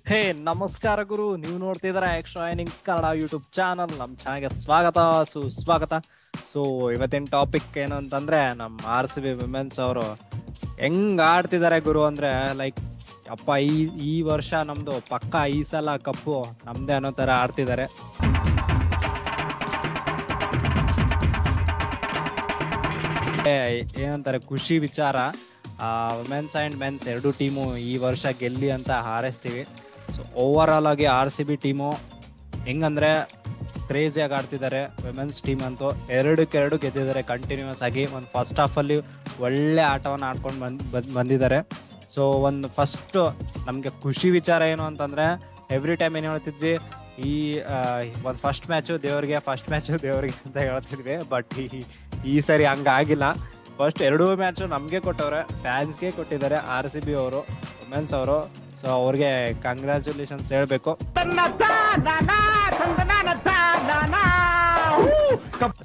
ಹೇ ನಮಸ್ಕಾರ ಗುರು, ನೀವು ನೋಡ್ತಿದಾರ extra innings Kannada YouTube channel. ನಮ್ಮ ಚಾನಲ್ಗೆ ಸ್ವಾಗತ ಸುಸ್ವಾಗತ. ಸೊ ಇವತ್ತಿನ ಟಾಪಿಕ್ ಏನು ಅಂತಂದ್ರೆ, ನಮ್ಮ RCB ವಿಮೆನ್ಸ್ ಅವರು ಹೆಂಗ್ ಆಡ್ತಿದ್ದಾರೆ ಗುರು ಅಂದ್ರೆ, ಲೈಕ್ ಅಪ್ಪ ಈ ವರ್ಷ ನಮ್ದು ಪಕ್ಕ ಈ ಸಲ ಕಪ್ಪು ನಮ್ದೇ ಅನ್ನೋ ತರ ಆಡ್ತಿದ್ದಾರೆ. ಏನಂತಾರೆ, ಖುಷಿ ವಿಚಾರ. ವುಮೆನ್ಸ್ ಅಂಡ್ ಮೆನ್ಸ್ ಎರಡು ಟೀಮು ಈ ವರ್ಷ ಗೆಲ್ಲಿ ಅಂತ ಹಾರೈಸ್ತೀವಿ. ಸೊ ಓವರ್ ಆಲ್ ಆಗಿ RCB ಟೀಮು ಹೆಂಗಂದ್ರೆ ಕ್ರೇಜಿಯಾಗಿ ಆಡ್ತಿದ್ದಾರೆ. ವಿಮೆನ್ಸ್ ಟೀಮ್ ಅಂತೂ 2-2 ಗೆದ್ದಿದ್ದಾರೆ ಕಂಟಿನ್ಯೂಸ್ ಆಗಿ. ಒಂದು ಫಸ್ಟ್ ಹಾಫಲ್ಲಿ ಒಳ್ಳೆ ಆಟವನ್ನು ಆಡ್ಕೊಂಡು ಬಂದಿದ್ದಾರೆ. ಸೊ ಒಂದು ಫಸ್ಟ್ ನಮಗೆ ಖುಷಿ ವಿಚಾರ ಏನು ಅಂತಂದರೆ, ಎವ್ರಿ ಟೈಮ್ ಏನು ಹೇಳ್ತಿದ್ವಿ, ಒಂದು ಫಸ್ಟ್ ಮ್ಯಾಚು ದೇವ್ರಿಗೆ ಅಂತ ಹೇಳ್ತಿದ್ವಿ. ಬಟ್ ಈ ಸರಿ ಹಂಗಾಗಿಲ್ಲ. ಫಸ್ಟ್ 2 ಮ್ಯಾಚು ನಮಗೆ ಕೊಟ್ಟವ್ರೆ, ಫ್ಯಾನ್ಸ್ಗೆ ಕೊಟ್ಟಿದ್ದಾರೆ RCB ಅವರು, ವುಮೆನ್ಸ್ ಅವರು. ಸೊ ಅವ್ರಿಗೆ ಕಂಗ್ರ್ಯಾಚುಲೇಷನ್ಸ್ ಹೇಳಬೇಕು.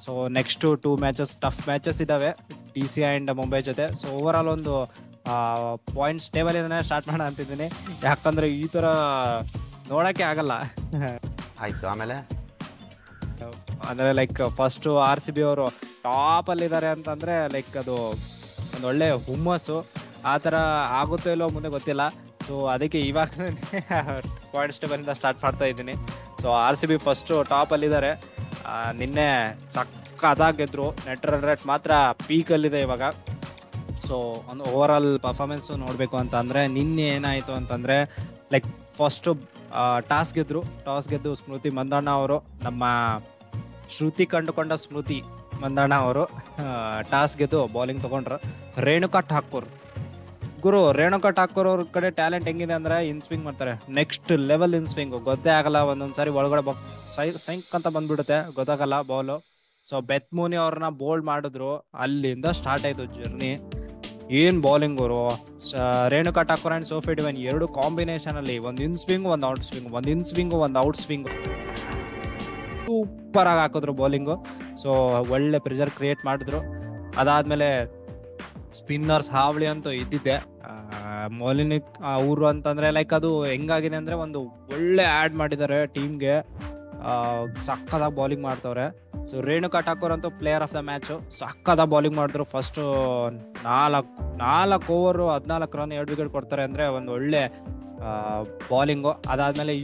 So next 2 matches tough matches ಇದಾವೆ, TC ಆ್ಯಂಡ್ ಮುಂಬೈ ಜೊತೆ. ಸೊ ಓವರ್ ಆಲ್ ಒಂದು ಪಾಯಿಂಟ್ಸ್ ಟೇಬಲ್ ಇಂದನೇ ಸ್ಟಾರ್ಟ್ ಮಾಡೋಣ ಅಂತಿದ್ದೀನಿ, ಯಾಕಂದ್ರೆ ಈ ಥರ ನೋಡೋಕ್ಕೆ ಆಗಲ್ಲ. ಆಯ್ತು, ಆಮೇಲೆ ಅಂದರೆ ಲೈಕ್ ಫಸ್ಟು RCB ಅವರು ಟಾಪಲ್ಲಿದ್ದಾರೆ ಅಂತಂದರೆ ಲೈಕ್ ಅದು ಒಂದು ಒಳ್ಳೆ ಹುಮ್ಮಸ್ಸು. ಆ ಥರ ಆಗುತ್ತೋ ಇಲ್ಲೋ ಮುಂದೆ ಗೊತ್ತಿಲ್ಲ. ಸೊ ಅದಕ್ಕೆ ಇವಾಗ ಪಾಯಿಂಟ್ಸ್ ಟೇಬಲಿಂದ ಸ್ಟಾರ್ಟ್ ಮಾಡ್ತಾ ಇದ್ದೀನಿ. ಸೊ RCB ಫಸ್ಟು ಟಾಪಲ್ಲಿದ್ದಾರೆ. ನಿನ್ನೆ ಸಕ್ಕದಾಗಿದ್ರು, ನೆಟ್ ರನ್ ರೇಟ್ ಮಾತ್ರ ಪೀಕಲ್ಲಿದೆ ಇವಾಗ. ಸೊ ಒಂದು ಓವರ್ ಆಲ್ ಪರ್ಫಾರ್ಮೆನ್ಸು ನೋಡಬೇಕು ಅಂತ ಅಂದರೆ, ನಿನ್ನೆ ಏನಾಯಿತು ಅಂತಂದರೆ, ಲೈಕ್ ಫಸ್ಟು ಟಾಸ್ ಗೆದ್ದು ಸ್ಮೃತಿ ಮಂದಣ್ಣ ಅವರು, ನಮ್ಮ ಶ್ರುತಿ ಕಂಡುಕೊಂಡ ಸ್ಮೃತಿ ಮಂದಣ್ಣ ಅವರು ಟಾಸ್ ಗೆದ್ದು ಬೌಲಿಂಗ್ ತೊಗೊಂಡ್ರು. ರೇಣುಕಾ ಠಾಕೂರ್ ಅವ್ರ ಕಡೆ ಟ್ಯಾಲೆಂಟ್ ಹೆಂಗಿದೆ ಅಂದರೆ, ಇನ್ ಸ್ವಿಂಗ್ ಮಾಡ್ತಾರೆ, ನೆಕ್ಸ್ಟ್ ಲೆವೆಲ್ ಇನ್ ಸ್ವಿಂಗ್. ಗೊತ್ತೇ ಆಗಲ್ಲ, ಒಂದೊಂದ್ಸಾರಿ ಒಳಗಡೆ ಸೈಂಕ್ ಅಂತ ಬಂದ್ಬಿಡುತ್ತೆ, ಗೊತ್ತಾಗಲ್ಲ ಬೌಲು. ಸೊ ಬೆತ್ ಮೂನಿ ಅವ್ರನ್ನ ಬೋಲ್ಡ್ ಮಾಡಿದ್ರು, ಅಲ್ಲಿಂದ ಸ್ಟಾರ್ಟ್ ಆಯ್ತು ಜರ್ನಿ. ಏನ್ ಬೌಲಿಂಗ್ ಅವರು, Renuka Thakur and Sophie divine 2 combination ಅಲ್ಲಿ, ಒಂದು ಇನ್ ಸ್ವಿಂಗ್ ಒಂದು ಔಟ್ ಸ್ವಿಂಗ್, ಒಂದು ಔಟ್ ಸ್ವಿಂಗ್, ಸೂಪರ್ ಆಗಿ ಹಾಕಿದ್ರು ಬೌಲಿಂಗು. ಸೊ ಒಳ್ಳೆ ಪ್ರೆಷರ್ ಕ್ರಿಯೇಟ್ ಮಾಡಿದ್ರು. ಅದಾದ್ಮೇಲೆ ಸ್ಪಿನ್ನರ್ಸ್ ಹಾವಳಿ ಅಂತೂ ಇದ್ದಿದ್ದೆ. ಮೊಲಿನಿಕ್ ಅವರು ಅಂತಂದ್ರೆ ಲೈಕ್ ಅದು ಹೆಂಗಾಗಿದೆ ಅಂದ್ರೆ, ಒಂದು ಒಳ್ಳೆ ಆ್ಯಡ್ ಮಾಡಿದ್ದಾರೆ ಟೀಮ್ಗೆ, ಸಕ್ಕದಾಗಿ ಬೌಲಿಂಗ್ ಮಾಡ್ತವ್ರೆ. ಸೊ ರೇಣುಕಾ ಠಾಕೂರ್ ಅಂತೂ ಪ್ಲೇಯರ್ ಆಫ್ ದ ಮ್ಯಾಚು, ಸಕ್ಕದಾಗಿ ಬೌಲಿಂಗ್ ಮಾಡಿದ್ರು. ಫಸ್ಟು 4 ಓವರು 14 ರನ್ 2 ವಿಕೆಟ್ ಕೊಡ್ತಾರೆ ಅಂದರೆ ಒಂದು ಒಳ್ಳೆ ಬೌಲಿಂಗು. ಅದಾದ್ಮೇಲೆ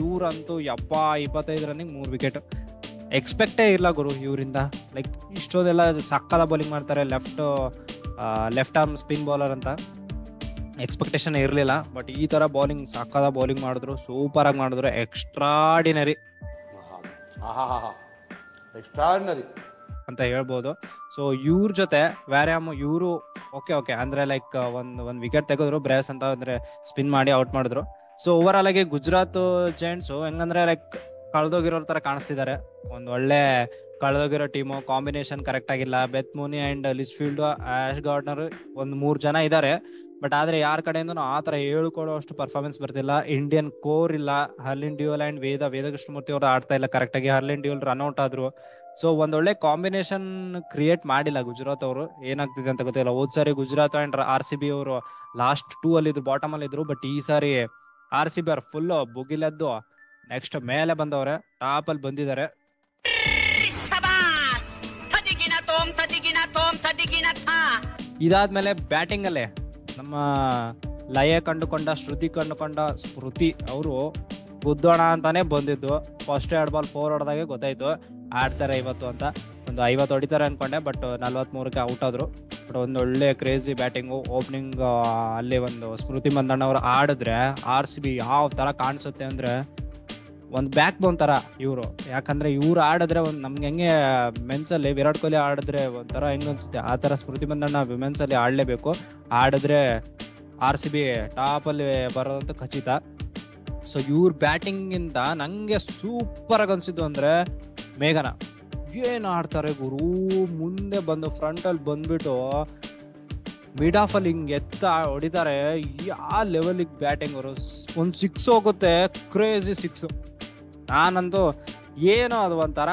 ಇವ್ರಂತೂ 25 ರನ್ನಿಗೆ 3 ವಿಕೆಟ್. ಎಕ್ಸ್ಪೆಕ್ಟೇ ಇಲ್ಲ ಗುರು ಇವರಿಂದ, ಲೈಕ್ ಇಷ್ಟೊಂದೆಲ್ಲ ಸಕ್ಕದ ಬೌಲಿಂಗ್ ಮಾಡ್ತಾರೆ. ಲೆಫ್ಟ್ ಆರ್ಮ್ ಸ್ಪಿನ್ ಬೌಲರ್ ಅಂತ ಎಕ್ಸ್ಪೆಕ್ಟೇಷನ್ ಇರಲಿಲ್ಲ. ಬಟ್ ಈ ಥರ ಬೌಲಿಂಗ್ ಸಕ್ಕದ ಬೌಲಿಂಗ್ ಮಾಡಿದ್ರು, ಸೂಪರಾಗಿ ಮಾಡಿದ್ರು, ಎಕ್ಸ್ಟ್ರಾಡಿನರಿ ಅಂತ ಹೇಳ್ಬೋದು. ಸೊ ಇವ್ರ ಜೊತೆ ವ್ಯಾಯಾಮ ಇವರು ಓಕೆ ಅಂದ್ರೆ ಲೈಕ್ ಒಂದು ವಿಕೆಟ್ ತೆಗೆದ್ರು, ಬ್ರೇಸ್ ಅಂತ ಅಂದ್ರೆ ಸ್ಪಿನ್ ಮಾಡಿ ಔಟ್ ಮಾಡಿದ್ರು. ಸೊ ಓವರ್ ಆಲ್ ಆಗಿ ಗುಜರಾತ್ ಜೈಂಟ್ಸು ಹೆಂಗಂದ್ರೆ ಲೈಕ್ ಕಳೆದೋಗಿರೋ ತರ ಕಾಣಿಸ್ತಿದ್ದಾರೆ. ಒಂದು ಒಳ್ಳೆ ಕಳೆದೋಗಿರೋ ಟೀಮು, ಕಾಂಬಿನೇಷನ್ ಕರೆಕ್ಟ್ ಆಗಿಲ್ಲ. ಬೆತ್ ಮೂನಿ ಅಂಡ್ ಲಿಚ್ಫೀಲ್ಡ್, ಆಶ್ ಗಾರ್ಡ್ನರ್ ಒಂದು 3 ಜನ ಇದ್ದಾರೆ. ಬಟ್ ಆದ್ರೆ ಯಾರ ಕಡೆಯಿಂದನೂ ಆ ಥರ ಹೇಳ್ಕೊಡೋಷ್ಟು ಪರ್ಫಾರ್ಮೆನ್ಸ್ ಬರ್ತಿಲ್ಲ. ಇಂಡಿಯನ್ ಕೋರ್ ಇಲ್ಲ. ಹರ್ಲಿನ್ ಡ್ಯೂಯಲ್ ಅಂಡ್ ವೇದ ಕೃಷ್ಣಮೂರ್ತಿ ಅವರು ಆಡ್ತಾ ಇಲ್ಲ ಕರೆಕ್ಟಾಗಿ. ಹರ್ಲಿನ್ ಡ್ಯೂಯಲ್ ರನ್ಔಟ್ ಆದ್ರು. ಸೊ ಒಂದೊಳ್ಳೆ ಕಾಂಬಿನೇಷನ್ ಕ್ರಿಯೇಟ್ ಮಾಡಿಲ್ಲ ಗುಜರಾತ್ ಅವರು. ಏನಾಗ್ತಿದೆ ಅಂತ ಗೊತ್ತಿಲ್ಲ. ಹೋದ್ ಸಾರಿ ಗುಜರಾತ್ ಅಂಡ್ RCB ಅವರು ಲಾಸ್ಟ್ 2 ಅಲ್ಲಿದ್ರು, ಬಾಟಮ್ ಅಲ್ಲಿ ಇದ್ರು. ಬಟ್ ಈ ಸಾರಿ RCB ಅವ್ರು ಫುಲ್ ಬುಗಿಲೆದ್ದು ನೆಕ್ಸ್ಟ್ ಮೇಲೆ ಬಂದವ್ರೆ, ಟಾಪ್ ಅಲ್ಲಿ ಬಂದಿದ್ದಾರೆ. ಇದಾದ್ಮೇಲೆ ಬ್ಯಾಟಿಂಗ್ ಅಲ್ಲೇ ನಮ್ಮ ಶ್ರುತಿ ಕಂಡುಕೊಂಡ ಸ್ಮೃತಿ ಅವರು ಗುದ್ದೋಣ ಅಂತಾನೆ ಬಂದಿದ್ದು. ಫಸ್ಟ್ 2 ಬಾಲ್ 4 ಹೊಡೆದಾಗೆ ಗೊತ್ತಾಯ್ತು ಆಡ್ತಾರೆ ಇವತ್ತು ಅಂತ. ಒಂದು 50 ಹೊಡಿತಾರೆ ಅನ್ಕೊಂಡೆ, ಬಟ್ 43ಕ್ಕೆ ಔಟ್ ಆದ್ರು. ಬಟ್ ಒಂದು ಒಳ್ಳೆ ಕ್ರೇಜಿ ಬ್ಯಾಟಿಂಗು. ಓಪನಿಂಗ್ ಅಲ್ಲಿ ಒಂದು ಸ್ಮೃತಿ ಮಂದಣ್ಣ ಅವರು ಆಡಿದ್ರೆ RCB ಯಾವ ತರ ಕಾಣಿಸುತ್ತೆ ಅಂದ್ರೆ, ಒಂದು ಬ್ಯಾಕ್ ಬೋನ್ ತರ ಇವರು. ಯಾಕಂದ್ರೆ ಇವ್ರು ಆಡಿದ್ರೆ ಒಂದು ನಮ್ಗೆ ಹೆಂಗೆ ಮೆನ್ಸಲ್ಲಿ ವಿರಾಟ್ ಕೊಹ್ಲಿ ಆಡಿದ್ರೆ ಒಂಥರ ಹೆಂಗ್ ಅನ್ಸುತ್ತೆ, ಆ ತರ ಸ್ಮೃತಿ ಮಂದಣ್ಣ ವಿಮೆನ್ಸ್ ಅಲ್ಲಿ ಆಡ್ಲೇಬೇಕು. ಆಡಿದ್ರೆ RCB ಟಾಪಲ್ಲಿ ಬರೋದಂತೂ ಖಚಿತ. ಸೊ ಇವ್ರ ಬ್ಯಾಟಿಂಗ್ ಇಂದ ನಂಗೆ ಸೂಪರ್ ಆಗಿ ಅನ್ಸಿದ್ದು ಅಂದ್ರೆ, ಮೇಘನಾ ಏನ್ ಆಡ್ತಾರೆ ಗುರು. ಮುಂದೆ ಬಂದು ಫ್ರಂಟ್ ಅಲ್ಲಿ ಬಂದ್ಬಿಟ್ಟು ಮಿಡ್ ಆಫ್ ಅಲ್ಲಿ ಹಿಂಗ್ ಹೊಡಿತಾರೆ. ಆ ಲೆವೆಲಿಗೆ ಬ್ಯಾಟಿಂಗ್ ಅವರು. ಒಂದು 6 ಹೋಗುತ್ತೆ, ಕ್ರೇಜಿ 6. ನಾನಂತೂ ಏನೋ ಅದು ಒಂಥರ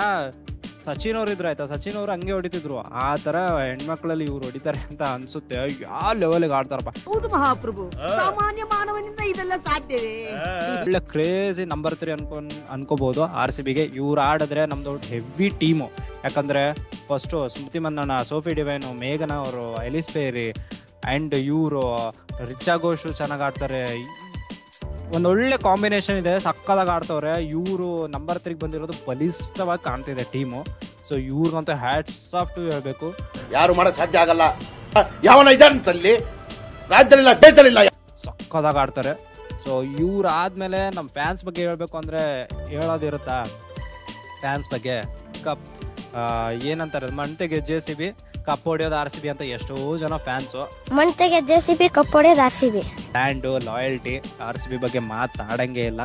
ಸಚಿನ್ ಅವ್ರು ಇದ್ರು ಆಯ್ತಾ, ಸಚಿನ್ ಅವ್ರು ಹಂಗೆ ಹೊಡಿತಿದ್ರು, ಆ ತರ ಹೆಣ್ಮಕ್ಳಲ್ಲಿ ಇವ್ರು ಹೊಡಿತಾರೆ ಅಂತ ಅನ್ಸುತ್ತೆ. ಯಾವ ಲೆವೆಲ್ಗೆ ಆಡ್ತಾರಪ್ಪ. ಹೌದು ಮಹಾಪ್ರಭು, ಸಾಮಾನ್ಯ ಮಾನವನಿಂದ ಇದೆಲ್ಲ ಸಾಧ್ಯವೇ? ಒಳ್ಳೆ ಕ್ರೇಜಿ ನಂಬರ್ 3 ಅನ್ಕೋಬಹುದು RCBಗೆ. ಇವ್ರು ಆಡಿದ್ರೆ ನಮ್ದು ಹೆವಿ ಟೀಮು. ಯಾಕಂದ್ರೆ ಫಸ್ಟ್ ಸ್ಮೃತಿ ಮಂದಣ್ಣ, ಸೋಫಿ ಡಿವೈನು, ಮೇಘನ ಅವರು, ಎಲಿಸ್ ಪೇರಿ ಅಂಡ್ ಇವರು ರಿಚಾ ಘೋಷ್ ಚೆನ್ನಾಗಿ ಆಡ್ತಾರೆ. ಒಂದೊಳ್ಳೆ ಕಾಂಬಿನೇಷನ್ ಇದೆ, ಸಕ್ಕದಾಗ ಆಡ್ತವ್ರೆ. ಇವರು ನಂಬರ್ 3 ಬಂದಿರೋದು ಬಲಿಷ್ಠವಾಗಿ ಕಾಣ್ತಿದೆ ಟೀಮು. ಸೊ ಇವ್ರಿಗಂತೂ ಹ್ಯಾಟ್ಸ್ ಆಫ್ ಟು ಹೇಳ್ಬೇಕು. ಯಾರು ಮಾಡಕ್ ಸಾಧ್ಯ ಆಗಲ್ಲ, ಯಾವನ ಇದಂತಲ್ಲಿ ರಾಜ್ಯದಲ್ಲಿಲ್ಲ ದೇಶದಲ್ಲಿಲ್ಲ, ಸಕ್ಕದಾಗ ಆಡ್ತಾರೆ. ಸೊ ಇವ್ರು ಆದ್ಮೇಲೆ ನಮ್ಮ ಫ್ಯಾನ್ಸ್ ಬಗ್ಗೆ ಹೇಳ್ಬೇಕು ಅಂದ್ರೆ ಹೇಳೋದಿರುತ್ತಾ, ಫ್ಯಾನ್ಸ್ ಬಗ್ಗೆ ಕಪ್ ಏನಂತಾರೆ, ಮಣ್ತೆಗೆ JCB ಕಪ್ ಹೊಡೆಯೋದು RCB ಅಂತ ಎಷ್ಟೋ ಜನ ಫ್ಯಾನ್ಸು. ಮಣ್ತೆಗೆ JCB ಕಪ್ ಹೊಡೆಯೋದು RCB. ಸ್ಟ್ಯಾಂಡು, ಲಾಯಲ್ಟಿ, RCB ಬಗ್ಗೆ ಮಾತಾಡಂಗೆ ಇಲ್ಲ.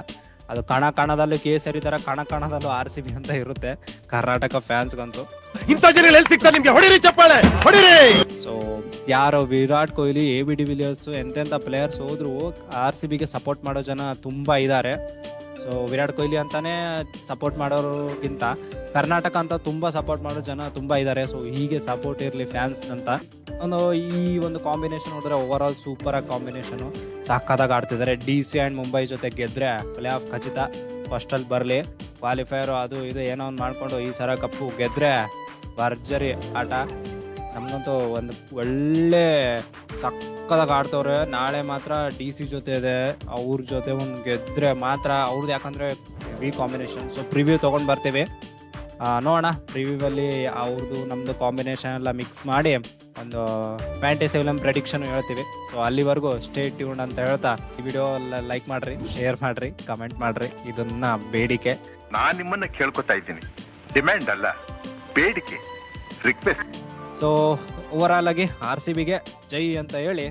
ಅದು ಕಣದಲ್ಲೂ ಕೇಸರಿ ತರ ಕಣದಲ್ಲೂ RCB ಅಂತ ಇರುತ್ತೆ ಕರ್ನಾಟಕ ಫ್ಯಾನ್ಸ್ಗಂತೂ. ಇಂಥ ಜನ ಎಲ್ಲಿ ಸಿಗ್ತಾರೆ ನಿಮ್ಗೆ? ಹೊಡಿರಿ ಚಪ್ಪಾಳೆ, ಹೊಡಿರಿ. ಸೊ ಯಾರೋ Virat Kohli, AB de Villiers ಎಂತೆಂಥ ಪ್ಲೇಯರ್ಸ್ ಹೋದ್ರು RCBಗೆ ಸಪೋರ್ಟ್ ಮಾಡೋ ಜನ ತುಂಬಾ ಇದ್ದಾರೆ. ಸೊ ವಿರಾಟ್ ಕೊಹ್ಲಿ ಅಂತಾನೆ ಸಪೋರ್ಟ್ ಮಾಡೋರಿಗಿಂತ ಕರ್ನಾಟಕ ಅಂತ ತುಂಬಾ ಸಪೋರ್ಟ್ ಮಾಡೋ ಜನ ತುಂಬಾ ಇದ್ದಾರೆ. ಸೊ ಹೀಗೆ ಸಪೋರ್ಟ್ ಇರಲಿ ಫ್ಯಾನ್ಸ್ ಅಂತ ಈ ಒಂದು ಕಾಂಬಿನೇಷನ್ ನೋಡಿದ್ರೆ ಓವರ್ ಆಲ್ ಸೂಪರ್ ಆಗಿ ಕಾಂಬಿನೇಷನ್ ಸಾಕಾದಾಗ ಆಡ್ತಿದ್ದಾರೆ. DC ಅಂಡ್ ಮುಂಬೈ ಜೊತೆ ಗೆದ್ರೆ ಪ್ಲೇ ಆಫ್ ಖಚಿತ. ಫಸ್ಟ್ ಅಲ್ಲಿ ಬರಲಿ, ಕ್ವಾಲಿಫೈರ್ ಅದು ಇದು ಏನೋ ಒಂದು ಮಾಡ್ಕೊಂಡು ಈ ಸರ ಕಪ್ಪು ಗೆದ್ರೆ ಭರ್ಜರಿ ಆಟ. ನಮ್ಗಂತೂ ಒಂದು ಒಳ್ಳೆ ಸಕ್ಕದಾಗ ಆಡ್ತವ್ರೆ. ನಾಳೆ ಮಾತ್ರ DC ಜೊತೆ ಇದೆ, ಅವ್ರ ಜೊತೆ ಒಂದು ಗೆದ್ರೆ ಮಾತ್ರ ಅವ್ರದ್ದು, ಯಾಕಂದ್ರೆ ಹೆವಿ ಕಾಂಬಿನೇಷನ್. ಸೊ ಪ್ರಿವ್ಯೂ ತೊಗೊಂಡು ಬರ್ತೀವಿ, ನೋಡೋಣ. ಪ್ರಿವ್ಯೂವಲ್ಲಿ ಅವ್ರದ್ದು ನಮ್ಮದು ಕಾಂಬಿನೇಷನ್ ಎಲ್ಲ ಮಿಕ್ಸ್ ಮಾಡಿ ಒಂದು ಫ್ಯಾಂಟಸಿ ಫಿಲಮ್ ಪ್ರೆಡಿಕ್ಷನ್ ಹೇಳ್ತೀವಿ. ಸೊ ಅಲ್ಲಿವರೆಗೂ ಸ್ಟೇ ಟ್ಯೂನ್ಡ್ ಅಂತ ಹೇಳ್ತಾ ಈ ವಿಡಿಯೋ ಲೈಕ್ ಮಾಡ್ರಿ, ಶೇರ್ ಮಾಡ್ರಿ, ಕಮೆಂಟ್ ಮಾಡ್ರಿ. ಇದನ್ನ ಬೇಡಿಕೆ. ನಾನು ನಿಮ್ಮನ್ನ ಕೇಳ್ಕೊತಾ ಇದ್ದೀನಿ, ಡಿಮ್ಯಾಂಡ್ ಅಲ್ಲ, ಬೇಡಿಕೆ, ರಿಕ್ವೆಸ್ಟ್. ಸೊ ಓವರ್ ಆಲ್ ಆಗಿ RCBಗೆ ಜೈ ಅಂತ ಹೇಳಿ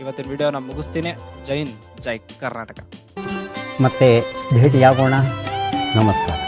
ಇವತ್ತಿನ ವಿಡಿಯೋನ ಮುಗಿಸ್ತೀನಿ. ಜೈ ಹಿಂದ್, ಜೈ ಕರ್ನಾಟಕ. ಮತ್ತೆ ಭೇಟಿಯಾಗೋಣ. ನಮಸ್ಕಾರ.